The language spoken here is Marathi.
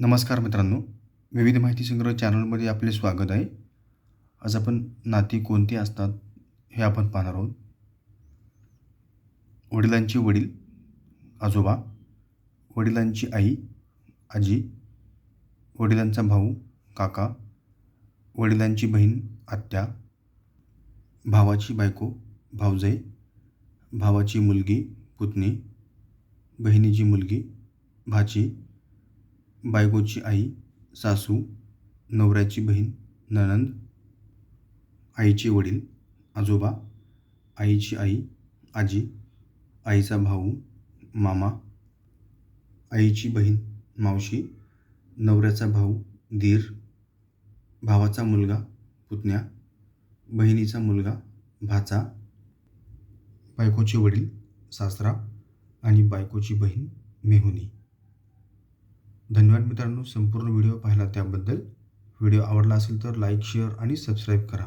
नमस्कार मित्रांनो, विविध माहिती संग्रह चॅनलमध्ये आपले स्वागत आहे. आज आपण नाती कोणती असतात हे आपण पाहणार आहोत. वडिलांचे वडील आजोबा, वडिलांची आई आजी, वडिलांचा भाऊ काका, वडिलांची बहीण आत्या, भावाची बायको भावजय, भावाची मुलगी पुतणी, बहिणीची मुलगी भाची, बायकोची आई सासू, नवऱ्याची बहीण नणंद, आईचे वडील आजोबा, आईची आई आजी, आईचा भाऊ मामा, आईची बहीण मावशी, नवऱ्याचा भाऊ दीर, भावाचा मुलगा पुतण्या, बहिणीचा मुलगा भाचा, बायकोचे वडील सासरा आणि बायकोची बहीण मेहुणी. धन्यवाद मित्रांनो, संपूर्ण व्हिडिओ पाहिला त्याबद्दल. व्हिडिओ आवडला असेल तर लाईक, शेअर आणि सबस्क्राईब करा.